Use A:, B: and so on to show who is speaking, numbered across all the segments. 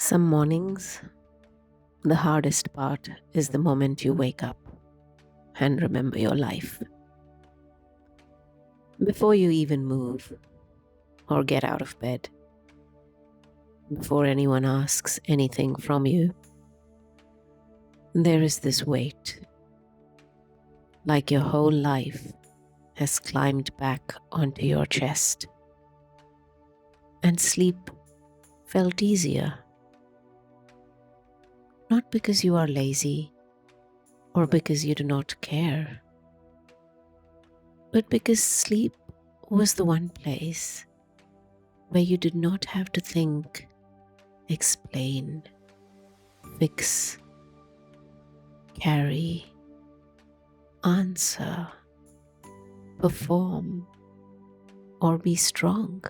A: Some mornings, the hardest part is the moment you wake up and remember your life. Before you even move or get out of bed, before anyone asks anything from you, there is this weight, like your whole life has climbed back onto your chest, and sleep felt easier. Not because you are lazy or because you do not care, but because sleep was the one place where you did not have to think, explain, fix, carry, answer, perform, or be strong.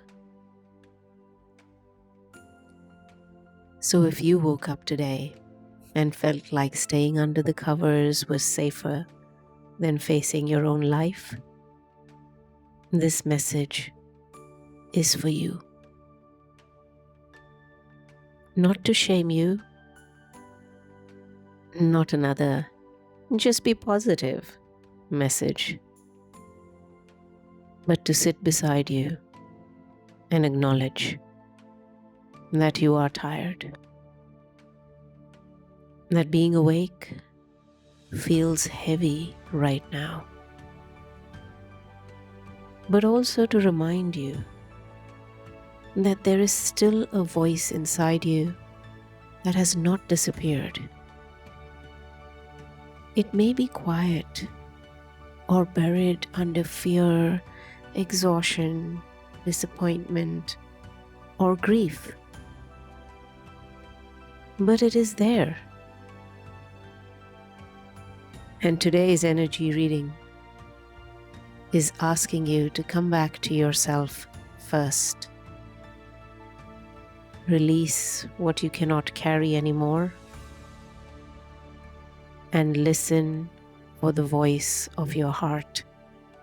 A: So if you woke up today and felt like staying under the covers was safer than facing your own life, this message is for you. Not to shame you, not another just be positive message, but to sit beside you and acknowledge that you are tired, that being awake feels heavy right now, but also to remind you that there is still a voice inside you that has not disappeared. It may be quiet or buried under fear, exhaustion, disappointment, or grief, but it is there. And today's energy reading is asking you to come back to yourself first. Release what you cannot carry anymore and listen for the voice of your heart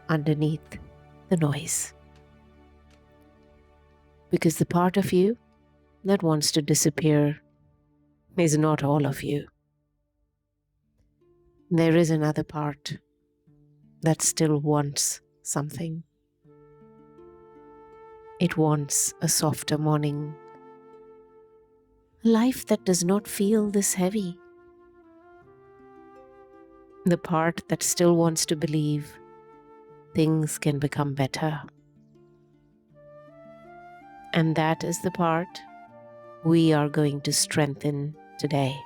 A: underneath the noise. Because the part of you that wants to disappear is not all of you. There is another part that still wants something. It wants a softer morning, a life that does not feel this heavy. The part that still wants to believe things can become better. And that is the part we are going to strengthen today.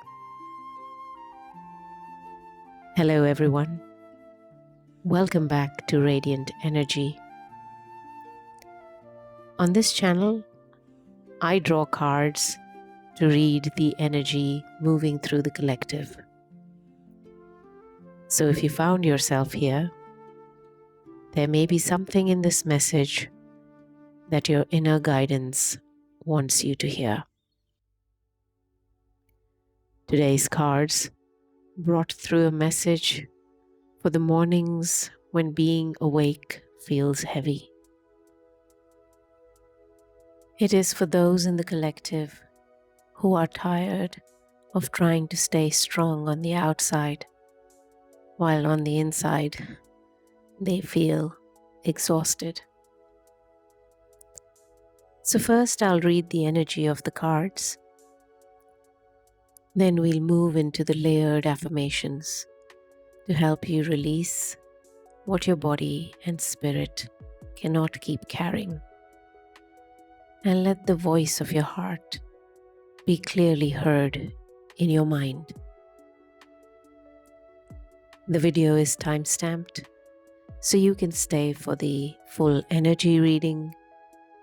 A: Hello everyone. Welcome back to Radiant Energy. On this channel, I draw cards to read the energy moving through the collective. So if you found yourself here, there may be something in this message that your inner guidance wants you to hear. Today's cards brought through a message for the mornings when being awake feels heavy. It is for those in the collective who are tired of trying to stay strong on the outside, while on the inside they feel exhausted. So first I'll read the energy of the cards. Then we'll move into the layered affirmations to help you release what your body and spirit cannot keep carrying. And let the voice of your heart be clearly heard in your mind. The video is time-stamped, so you can stay for the full energy reading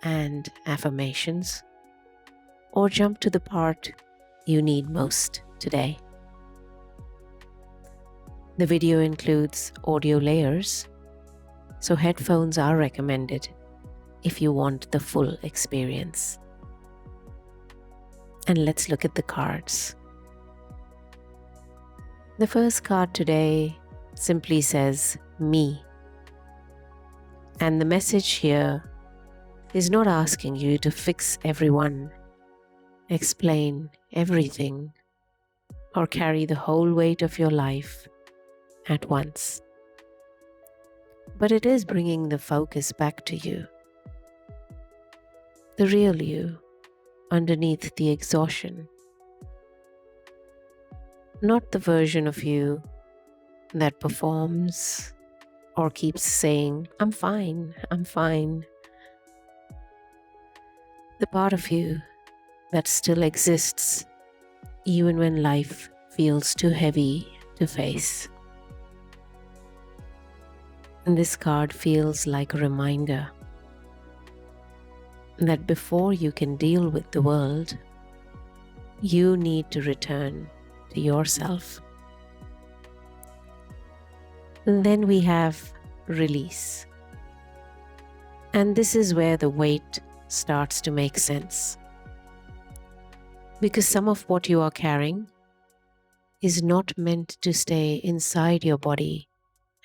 A: and affirmations, or jump to the part you need most today. The video includes audio layers, so headphones are recommended if you want the full experience. And let's look at the cards. The first card today simply says, me. And the message here is not asking you to fix everyone explain everything or carry the whole weight of your life at once. But it is bringing the focus back to you, the real you, underneath the exhaustion. Not the version of you that performs or keeps saying, I'm fine, I'm fine. The part of you that still exists even when life feels too heavy to face. And this card feels like a reminder that before you can deal with the world, you need to return to yourself. And then we have release. And this is where the weight starts to make sense. Because some of what you are carrying is not meant to stay inside your body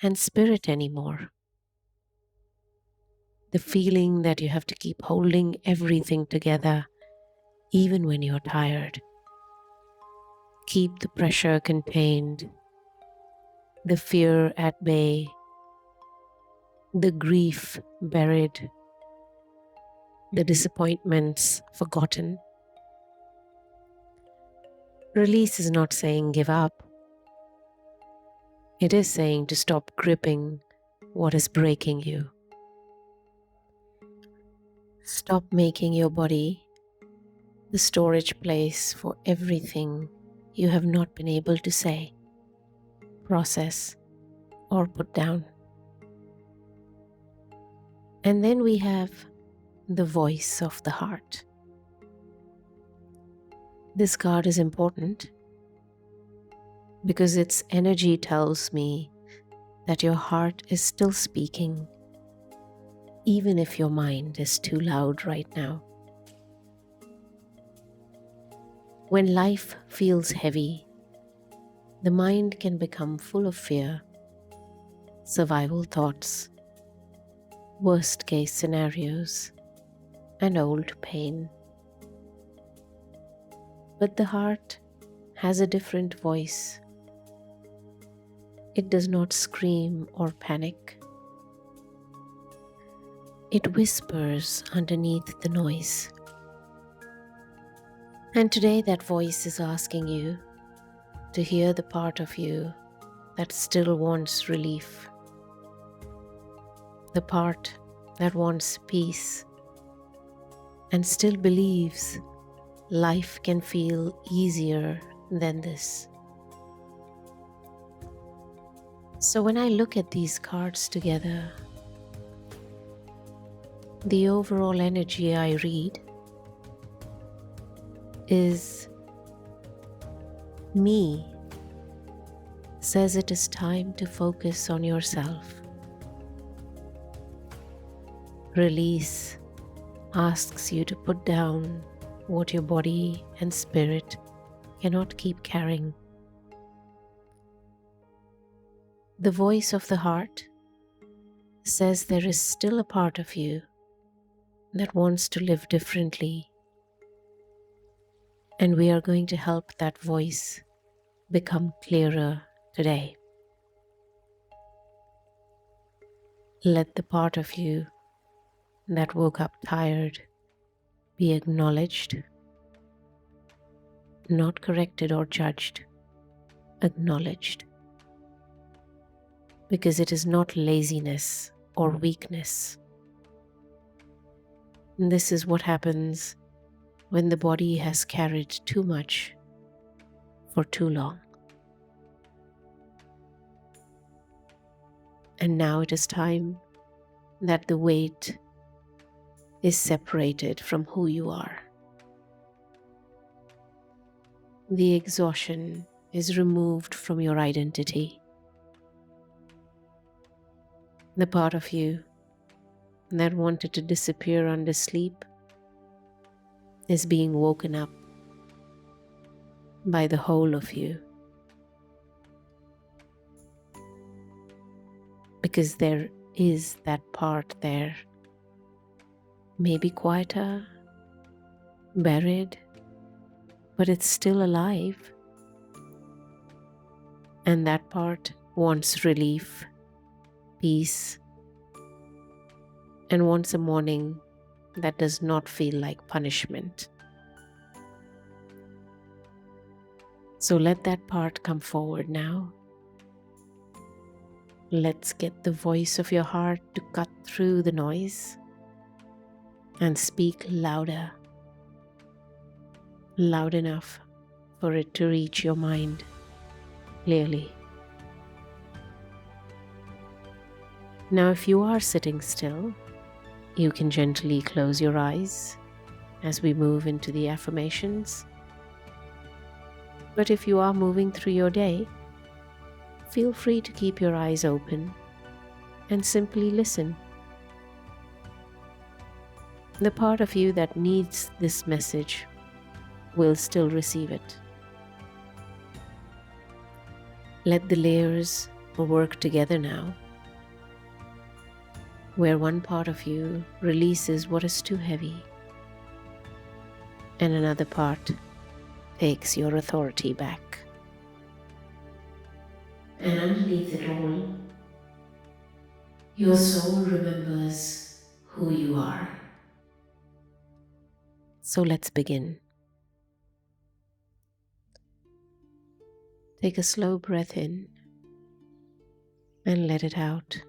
A: and spirit anymore. The feeling that you have to keep holding everything together even when you're tired. Keep the pressure contained, the fear at bay, the grief buried, the disappointments forgotten. Release is not saying give up. It is saying to stop gripping what is breaking you. Stop making your body the storage place for everything you have not been able to say, process, or put down. And then we have the voice of the heart. This card is important because its energy tells me that your heart is still speaking, even if your mind is too loud right now. When life feels heavy, the mind can become full of fear, survival thoughts, worst case scenarios, and old pain. But the heart has a different voice. It does not scream or panic. It whispers underneath the noise. And today that voice is asking you to hear the part of you that still wants relief, the part that wants peace and still believes life can feel easier than this. So when I look at these cards together, the overall energy I read is me says it is time to focus on yourself. Release asks you to put down what your body and spirit cannot keep carrying. The voice of the heart says there is still a part of you that wants to live differently, and we are going to help that voice become clearer today. Let the part of you that woke up tired be acknowledged, not corrected or judged, acknowledged. Because it is not laziness or weakness. And this is what happens when the body has carried too much for too long. And now it is time that the weight is separated from who you are. The exhaustion is removed from your identity. The part of you that wanted to disappear under sleep is being woken up by the whole of you. Because there is that part there, maybe quieter, buried, but it's still alive. And that part wants relief, peace, and wants a morning that does not feel like punishment. So let that part come forward now. Let's get the voice of your heart to cut through the noise and speak louder, loud enough for it to reach your mind clearly. Now, if you are sitting still, you can gently close your eyes as we move into the affirmations. But if you are moving through your day, feel free to keep your eyes open and simply listen. The part of you that needs this message will still receive it. Let the layers work together now, where one part of you releases what is too heavy, and another part takes your authority back. And underneath it all, your soul remembers who you are. So let's begin. Take a slow breath in and let it out.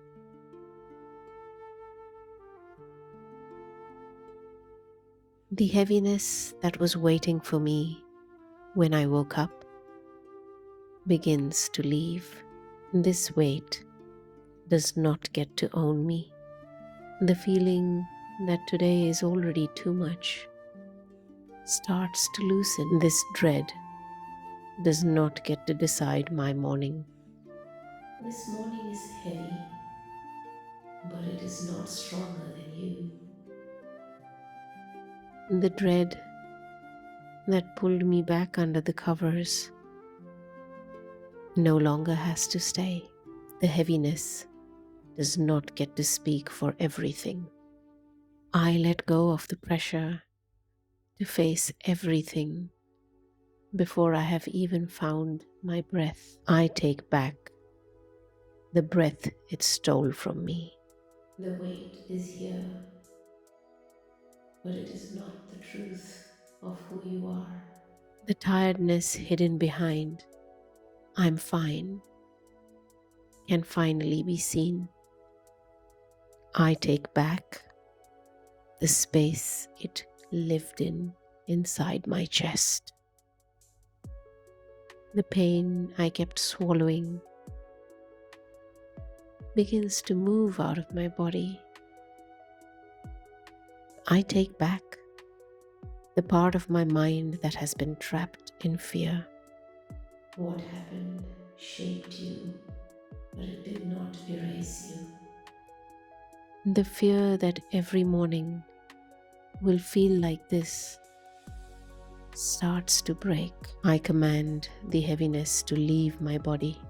A: The heaviness that was waiting for me when I woke up begins to leave. This weight does not get to own me. The feeling that today is already too much starts to loosen. This dread does not get to decide my morning. This morning is heavy, but it is not stronger than you. The dread that pulled me back under the covers no longer has to stay. The heaviness does not get to speak for everything. I let go of the pressure to face everything before I have even found my breath. I take back the breath it stole from me. The weight is here, but it is not the truth of who you are. The tiredness hidden behind "I'm fine" can finally be seen. I take back the space it lived in inside my chest. The pain I kept swallowing begins to move out of my body. I take back the part of my mind that has been trapped in fear. What happened shaped you, but it did not erase you. The fear that every morning will feel like this starts to break. I command the heaviness to leave my body.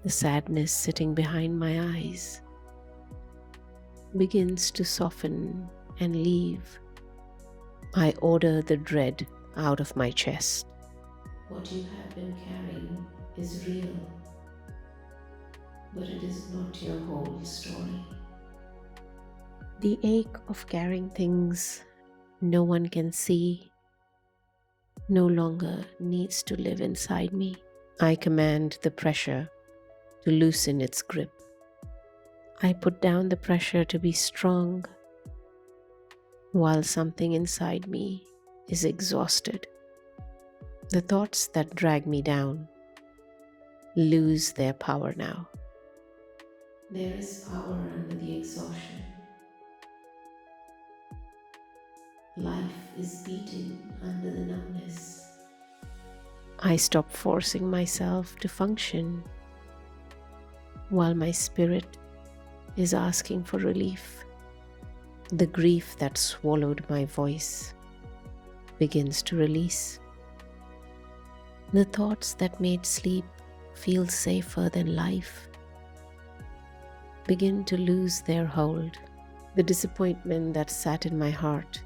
A: The sadness sitting behind my eyes begins to soften and leave. I order the dread out of my chest. What you have been carrying is real, but it is not your whole story. The ache of carrying things no one can see no longer needs to live inside me. I command the pressure to loosen its grip. I put down the pressure to be strong while something inside me is exhausted. The thoughts that drag me down lose their power now. There is power under the exhaustion. Life is beating under the numbness. I stop forcing myself to function while my spirit is asking for relief. The grief that swallowed my voice begins to release. The thoughts that made sleep feel safer than life begin to lose their hold. The disappointment that sat in my heart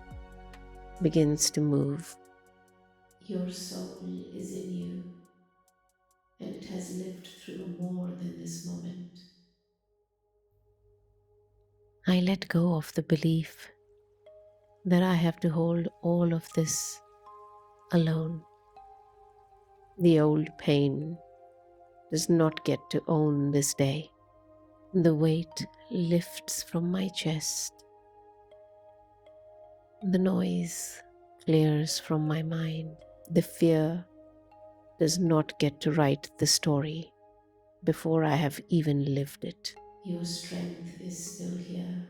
A: begins to move. Your soul is in you, and it has lived through more than this moment. I let go of the belief that I have to hold all of this alone. The old pain does not get to own this day. The weight lifts from my chest. The noise clears from my mind. The fear does not get to write the story before I have even lived it. Your strength is still here,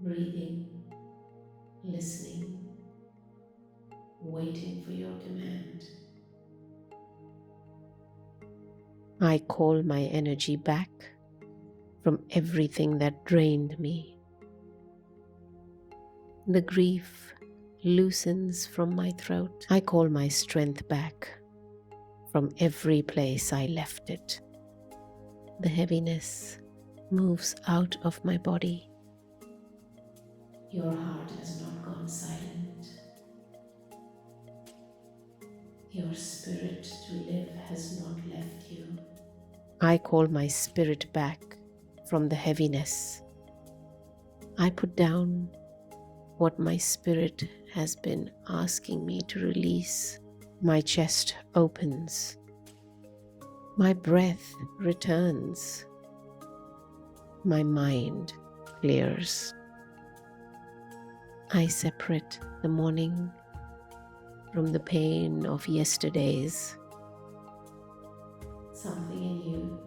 A: breathing, listening, waiting for your command. I call my energy back from everything that drained me. The grief loosens from my throat. I call my strength back from every place I left it. The heaviness moves out of my body. Your heart has not gone silent. Your spirit to live has not left you. I call my spirit back from the heaviness. I put down what my spirit has been asking me to release. My chest opens. My breath returns. My mind clears. I separate the morning from the pain of yesterdays. Something in you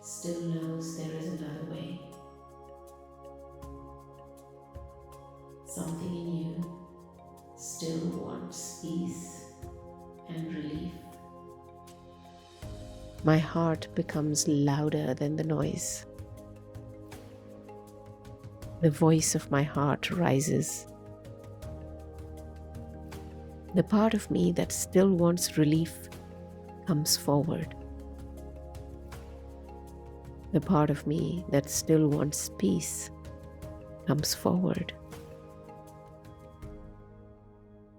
A: still knows there is another way. Something in you still wants peace and relief. My heart becomes louder than the noise. The voice of my heart rises. The part of me that still wants relief comes forward. The part of me that still wants peace comes forward.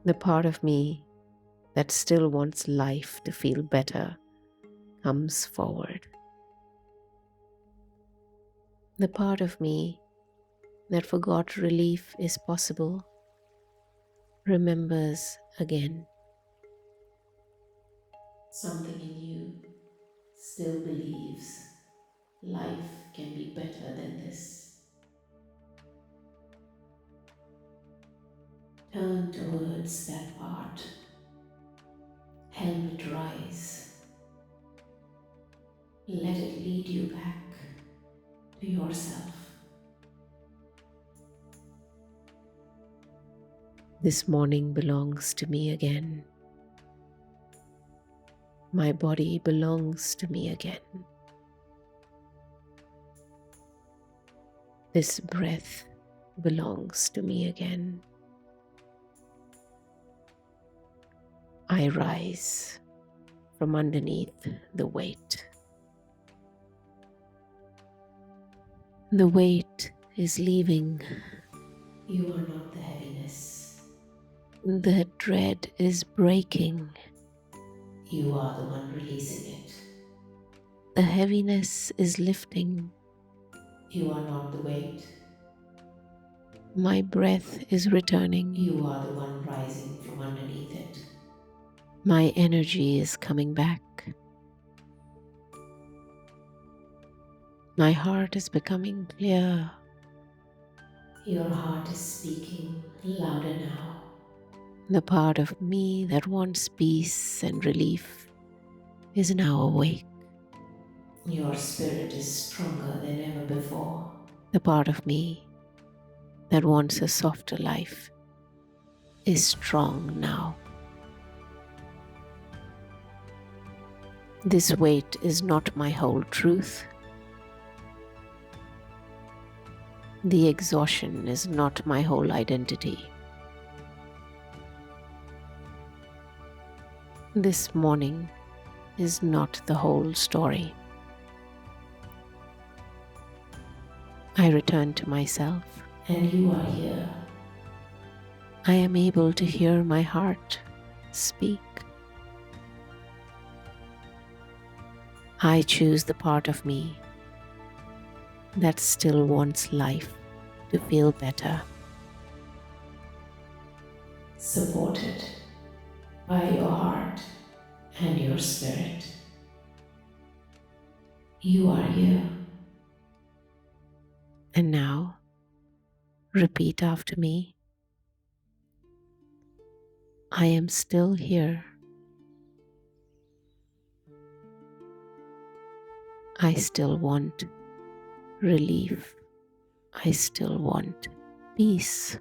A: The part of me that still wants life to feel better comes forward. The part of me that forgot relief is possible remembers again. Something in you still believes life can be better than this. Turn towards that part. Help it rise. Let it lead you back to yourself. This morning belongs to me again. My body belongs to me again. This breath belongs to me again. I rise from underneath the weight. The weight is leaving. You are not the heaviness. The dread is breaking. You are the one releasing it. The heaviness is lifting. You are not the weight. My breath is returning. You are the one rising from underneath it. My energy is coming back. My heart is becoming clear. Your heart is speaking louder now. The part of me that wants peace and relief is now awake. Your spirit is stronger than ever before. The part of me that wants a softer life is strong now. This weight is not my whole truth. The exhaustion is not my whole identity. This morning is not the whole story. I return to myself, and you are here. I am able to hear my heart speak. I choose the part of me that still wants life to feel better. Supported by your heart and your spirit, you are here. And now, repeat after me. I am still here. I still want relief. I still want peace.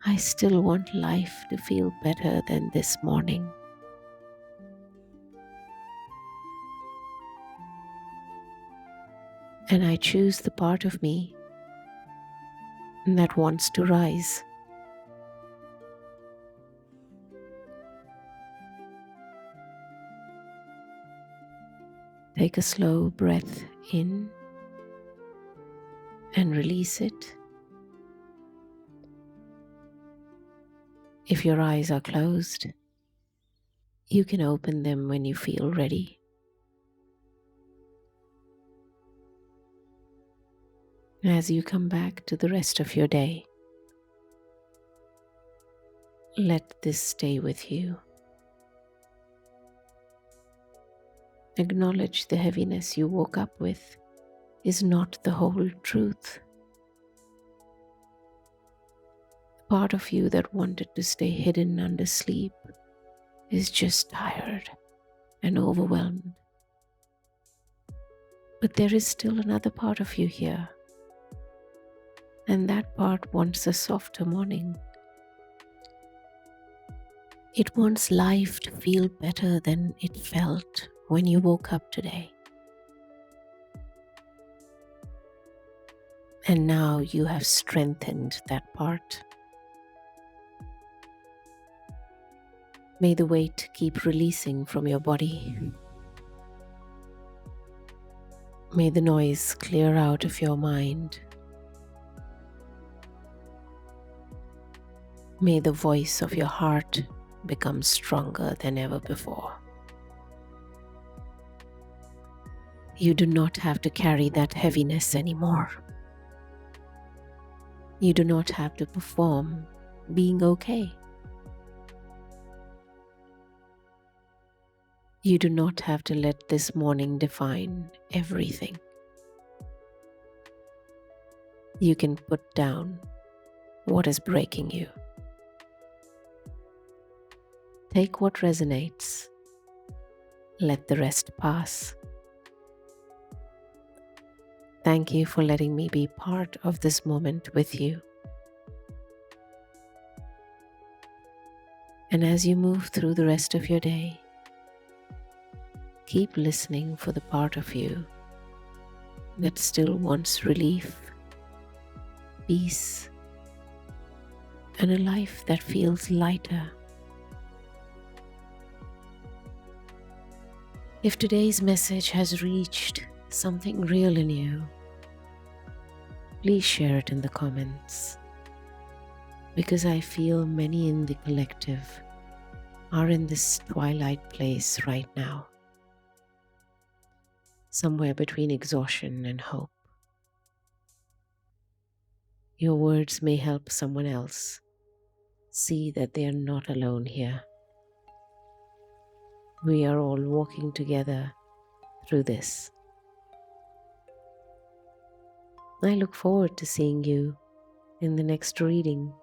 A: I still want life to feel better than this morning. And I choose the part of me that wants to rise. Take a slow breath in and release it. If your eyes are closed, you can open them when you feel ready. As you come back to the rest of your day, let this stay with you. Acknowledge the heaviness you woke up with is not the whole truth. The part of you that wanted to stay hidden under sleep is just tired and overwhelmed. But there is still another part of you here, and that part wants a softer morning. It wants life to feel better than it felt when you woke up today. And now you have strengthened that part. May the weight keep releasing from your body. May the noise clear out of your mind. May the voice of your heart become stronger than ever before. You do not have to carry that heaviness anymore. You do not have to perform being okay. You do not have to let this morning define everything. You can put down what is breaking you. Take what resonates. Let the rest pass. Thank you for letting me be part of this moment with you. And as you move through the rest of your day, keep listening for the part of you that still wants relief, peace, and a life that feels lighter. If today's message has reached something real in you, please share it in the comments, because I feel many in the collective are in this twilight place right now, somewhere between exhaustion and hope. Your words may help someone else see that they are not alone here. We are all walking together through this. I look forward to seeing you in the next reading.